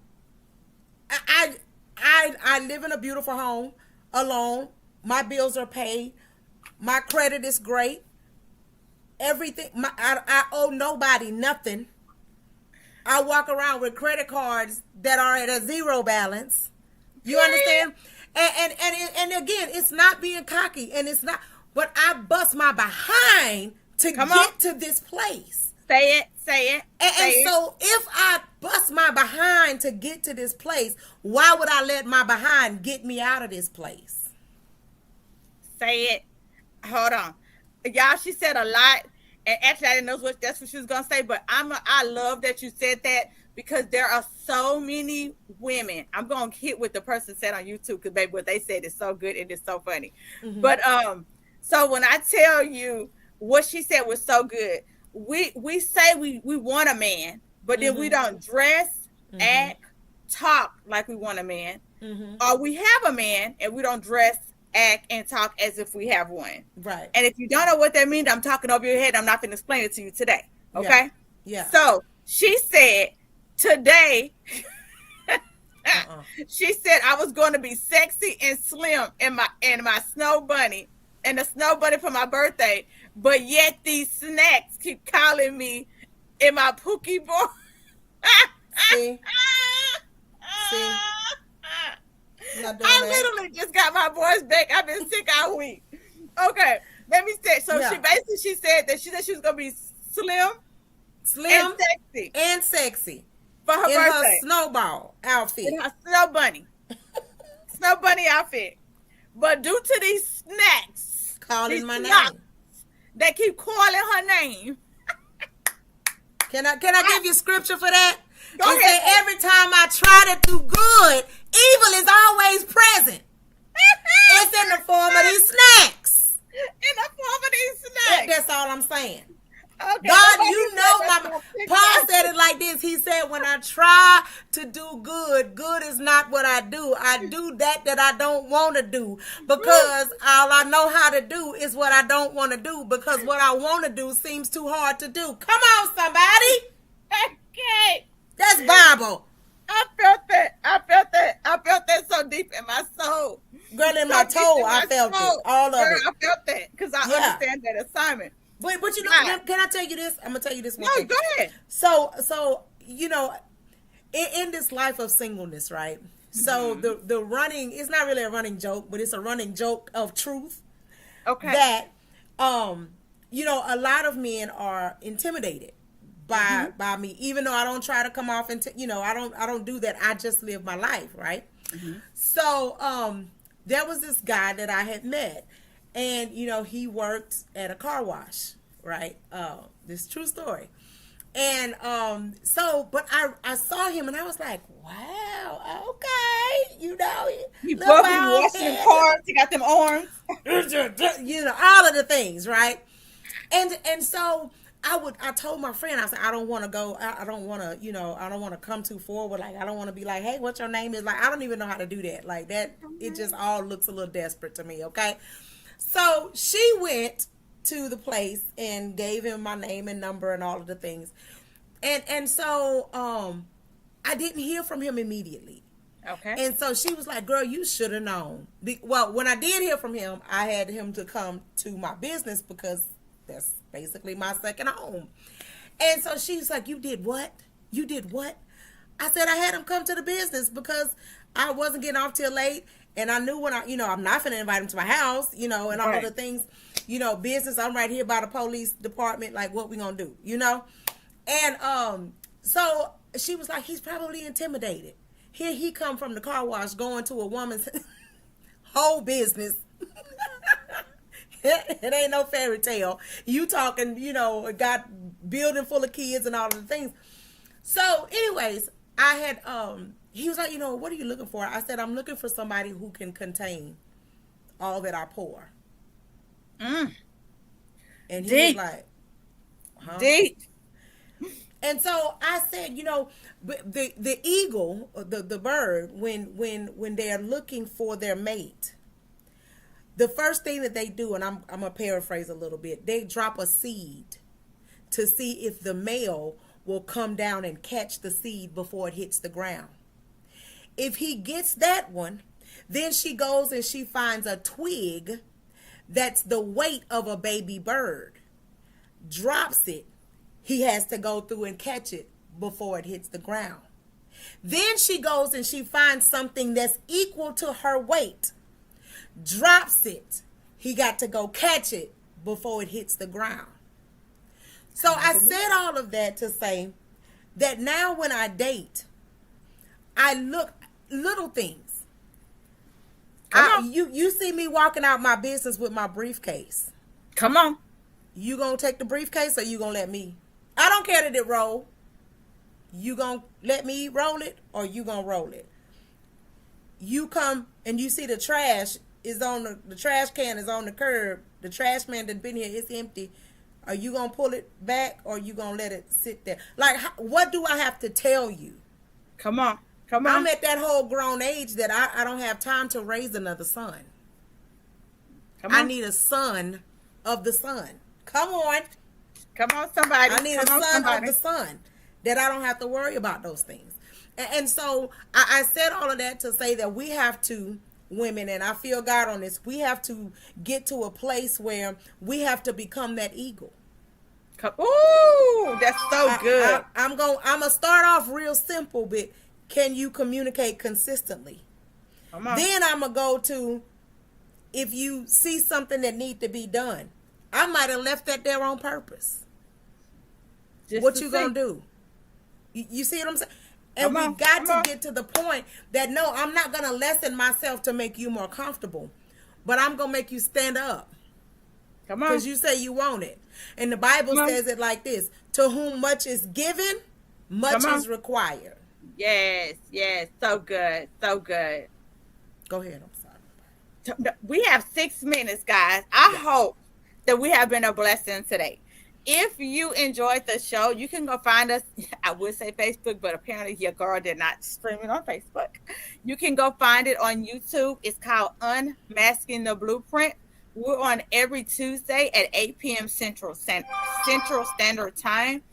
live in a beautiful home alone. My bills are paid. My credit is great. Everything. I owe nobody nothing. I walk around with credit cards that are at a zero balance. You understand? And again, it's not being cocky, and it's not. But I bust my behind to get to this place. Say it. And so if I bust my behind to get to this place, why would I let my behind get me out of this place? Say it. Hold on. Y'all, she said a lot. And actually, I didn't know that's what she was going to say. But I love that you said that, because there are so many women. I'm going to hit what the person said on YouTube, because, baby, what they said is so good. It is so funny. But so when I tell you what she said was so good, we say we want a man, but then we don't dress, act, talk like we want a man. Or we have a man and we don't dress, act, and talk as if we have one. Right. And if you don't know what that means, I'm talking over your head. I'm not going to explain it to you today. Okay? Yeah. So she said today, she said I was going to be sexy and slim in my snow bunny, and the snow bunny for my birthday. But yet these snacks keep calling me in my Pookie boy. See? I literally just got my voice back. I've been sick all week. Okay, let me say. So she said that she was gonna be slim and sexy for her birthday. Her snowball outfit. In her snow bunny. Snow Bunny outfit. But due to these snacks, Calling these my snacks, name. they keep calling her name. Can I give you scripture for that? Go It ahead. said every time I try to do good, evil is always present. It's in the form of these snacks. In the form of these snacks. That's all I'm saying. Okay, God, nobody you said know that's my on Paul TikTok. said it like this. He said, when I try to do good, good is not what I do. I do that I don't want to do, because all I know how to do is what I don't want to do, because what I want to do seems too hard to do. Come on, somebody. Okay. That's Bible. I felt that. I felt that. I felt that so deep in my soul. Girl, in So my deep toe, in my I felt soul. it. All of Girl, it. I felt that because I Yeah. understand that assignment. But you know, Right. can I tell you this? I'm gonna tell you this one No, thing. go ahead. So you know, in this life of singleness, right? So the running is not really a running joke, but it's a running joke of truth. Okay. That you know, a lot of men are intimidated by me, even though I don't try to come off and you know, I don't do that. I just live my life, right? So there was this guy that I had met, and you know, he worked at a car wash, right? This is true story. And so, but I saw him and I was like, wow, okay, you know, You little buffing, bald washing them head, cars. You got them arms. you know, all of the things, right? And so I told my friend, I said, I don't want to go, I don't want to, you know, I don't want to come too forward. Like, I don't want to be like, hey, what's your name is? Like, I don't even know how to do that. Like that, it just all looks a little desperate to me. Okay. So she went to the place and gave him my name and number and all of the things. And so I didn't hear from him immediately. Okay. And so she was like, girl, you should have known. Well, when I did hear from him, I had him to come to my business because that's basically my second home. And so she was like, you did what? You did what? I said, I had him come to the business because I wasn't getting off till late. And I knew when I'm not going to invite him to my house, you know, and all Right. of the things, you know, business. I'm right here by the police department. Like, what we going to do, you know? And so she was like, he's probably intimidated. Here he come from the car wash going to a woman's whole business. It ain't no fairy tale. You talking, you know, got building full of kids and all of the things. So anyways, I had, he was like, you know, what are you looking for? I said, I'm looking for somebody who can contain all that I pour. Mm. And he Deep. was like, huh? Deep. And so I said, you know, the eagle, the bird, when they're looking for their mate, the first thing that they do, and I'm gonna paraphrase a little bit, they drop a seed to see if the male will come down and catch the seed before it hits the ground. If he gets that one, then she goes and she finds a twig that's the weight of a baby bird, drops it. He has to go through and catch it before it hits the ground. Then she goes and she finds something that's equal to her weight, drops it. He got to go catch it before it hits the ground. So I said all of that to say that now when I date, I look little things. You see me walking out my business with my briefcase. Come on. You gonna take the briefcase or you gonna let me? I don't care that it roll. You gonna let me roll it or you gonna roll it? You come and you see the trash is on the trash can is on the curb. The trash man that's been here, it's empty. Are you gonna pull it back or you gonna let it sit there? Like, what do I have to tell you? Come on. Come on. I'm at that whole grown age that I don't have time to raise another son. Come on. I need a son of the sun. Come on. Come on, somebody. I need Come a on, son somebody. of the sun that I don't have to worry about those things. And so I said all of that to say that we have to, women, and I feel God on this, we have to get to a place where we have to become that eagle. Ooh, that's so good. I'm gonna start off real simple, but can you communicate consistently? Come on. Then I'm gonna go to, if you see something that need to be done, I might have left that there on purpose. Just What to you see. gonna do? You see what I'm saying? And we got come to on, get to the point that no, I'm not going to lessen myself to make you more comfortable, but I'm going to make you stand up come on, because you say you want it. And the Bible come on, says it like this: to whom much is given, come much on. is required. Yes, yes, so good, so good. Go ahead. I'm sorry. We have 6 minutes, guys. I Yes. hope that we have been a blessing today. If you enjoyed the show, you can go find us. I would say Facebook, but apparently your girl did not stream it on Facebook. You can go find it on YouTube. It's called Unmasking the Blueprint. We're on every Tuesday at 8 p.m. Central Standard Time.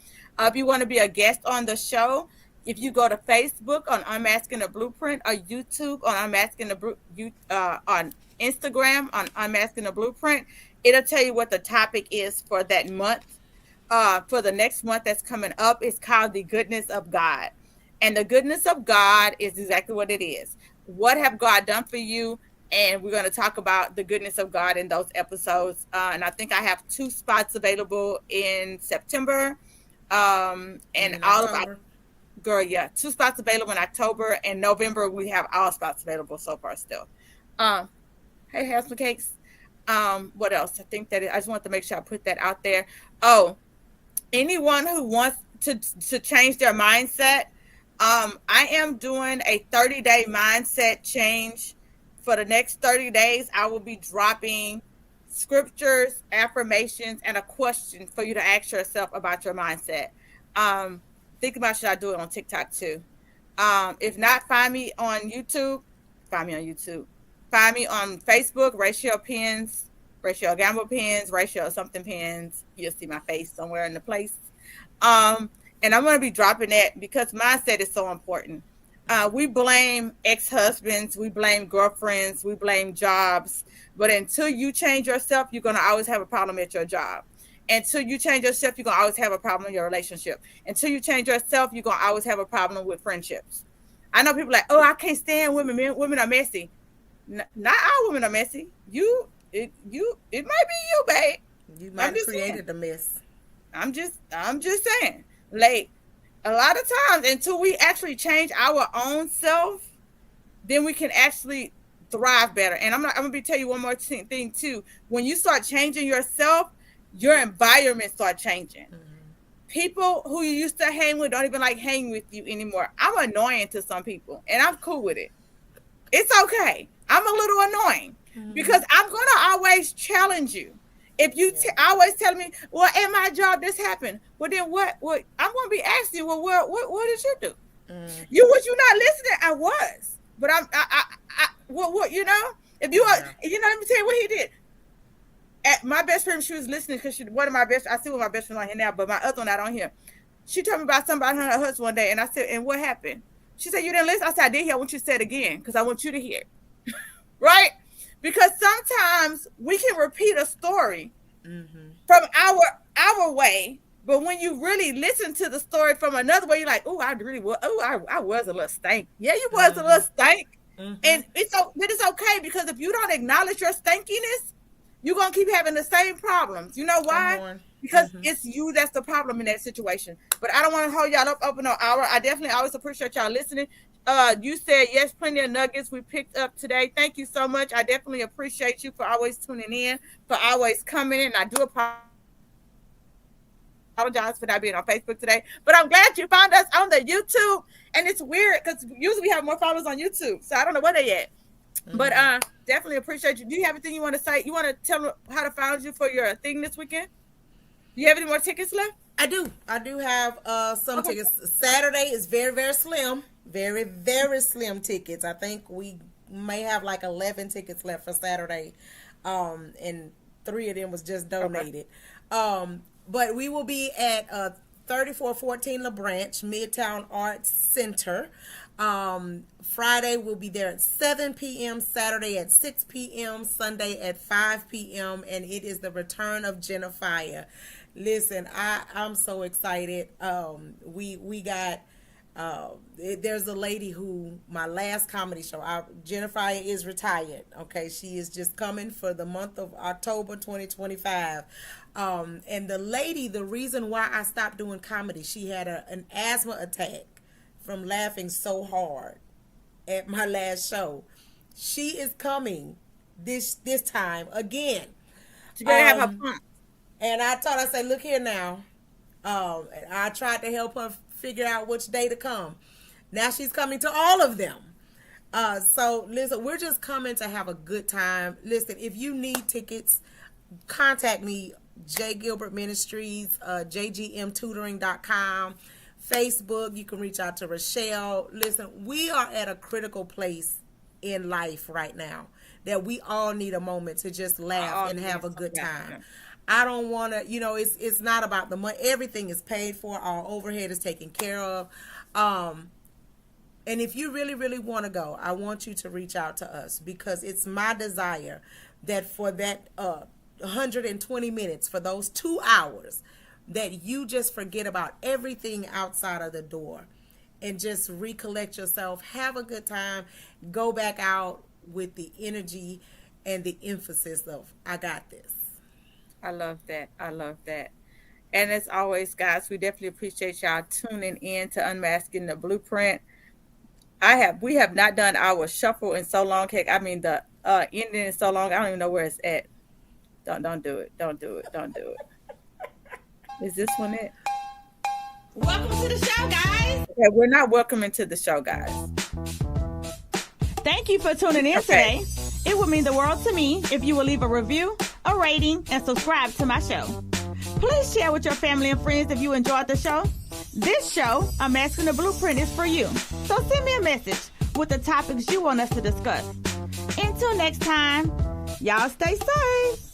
If you want to be a guest on the show, if you go to Facebook on Unmasking the Blueprint or YouTube on Unmasking on Instagram on Unmasking the Blueprint, it'll tell you what the topic is for that month. For the next month that's coming up, it's called the goodness of God. And the goodness of God is exactly what it is. What have God done for you? And we're going to talk about the goodness of God in those episodes. And I think I have 2 spots available in September. And In all of October. girl, yeah, 2 spots available in October and November. We have all spots available so far still. Um, hey, have some cakes. What else? I think that I just want to make sure I put that out there. Oh, anyone who wants to change their mindset, I am doing a 30-day mindset change. For the next 30 days, I will be dropping scriptures, affirmations, and a question for you to ask yourself about your mindset. Think about, should I do it on TikTok too? If not, find me on YouTube. Find me on YouTube. Find me on Facebook, Ratio Pins, Ratio Gamble Pins, Ratio something pins. You'll see my face somewhere in the place. And I'm going to be dropping that because mindset is so important. We blame ex-husbands, we blame girlfriends, we blame jobs. But until you change yourself, you're going to always have a problem at your job. Until you change yourself, you're going to always have a problem in your relationship. Until you change yourself, you're going to always have a problem with friendships. I know people like, oh, I can't stand women. Women are messy. Not all women are messy. It might be you, babe. You might have created the mess. I'm just saying. Like, a lot of times, until we actually change our own self, then we can actually thrive better. And I'm gonna tell you one more thing too. When you start changing yourself, your environment start changing. Mm-hmm. People who you used to hang with don't even like hang with you anymore. I'm annoying to some people, and I'm cool with it. It's okay. I'm a little annoying because I'm gonna always challenge you. If you always tell me, well, at my job this happened, well then what? I'm gonna be asking you, well, what did you do? Was you not listening? I was, but what you know? If you are, let me tell you what he did. At my best friend, she was listening because one of my best. I see what my best friend on here now, but my other one not on here. She told me about something about her husband one day, and I said, and what happened? She said, you didn't listen. I said, I did hear. I want you to say it again because I want you to hear. Right? Because sometimes we can repeat a story from our way, but when you really listen to the story from another way, you're like, oh, I really was. Oh, I was a little stank. Yeah, you was a little stank. And it's okay because if you don't acknowledge your stankiness, you're going to keep having the same problems. You know why? Because it's you that's the problem in that situation. But I don't want to hold y'all up no hour. I definitely always appreciate y'all listening. You said, yes, plenty of nuggets we picked up today. Thank you so much. I definitely appreciate you for always tuning in, for always coming in. I do apologize for not being on Facebook today. But I'm glad you found us on the YouTube. And it's weird because usually we have more followers on YouTube. So I don't know where they at. But definitely appreciate you. Do you have anything you want to say? You want to tell them how to find you for your thing this weekend? Do you have any more tickets left? I do have some tickets. Saturday is very, very slim. Very, very slim tickets. I think we may have like 11 tickets left for Saturday. And 3 of them was just donated. But we will be at 3414 LaBranch, Midtown Arts Center. Friday we'll be there at 7 p.m., Saturday at 6 p.m., Sunday at 5 p.m., and it is the return of Jennifer. Listen, I'm so excited. We got there's a lady who my last comedy show, Jennifer is retired. Okay, she is just coming for the month of October 2025. And the lady, the reason why I stopped doing comedy, she had an asthma attack from laughing so hard at my last show. She is coming this time again. She better have her fun. And I told her, I said, look here now. I tried to help her figure out which day to come. Now she's coming to all of them. So listen, we're just coming to have a good time. Listen, if you need tickets, contact me, J Gilbert Ministries, jgmtutoring.com, Facebook. You can reach out to Rochelle. Listen, we are at a critical place in life right now that we all need a moment to just laugh and have a good time. I don't want to, it's not about the money. Everything is paid for. Our overhead is taken care of. And if you really, really want to go, I want you to reach out to us, because it's my desire that for that 120 minutes, for those 2 hours, that you just forget about everything outside of the door and just recollect yourself, have a good time, go back out with the energy and the emphasis of, I got this. I love that. I love that. And as always, guys, we definitely appreciate y'all tuning in to Unmasking the Blueprint. We have not done our shuffle in so long. I mean, the ending is so long. I don't even know where it's at. Don't do it. Don't do it. Don't do it. Is this one it? Welcome to the show, guys. Okay, we're not welcoming to the show, guys. Thank you for tuning in today. It would mean the world to me if you will leave a review, a rating, and subscribe to my show. Please share with your family and friends if you enjoyed the show. This show, Unmasking the Blueprint, is for you. So send me a message with the topics you want us to discuss. Until next time, y'all stay safe.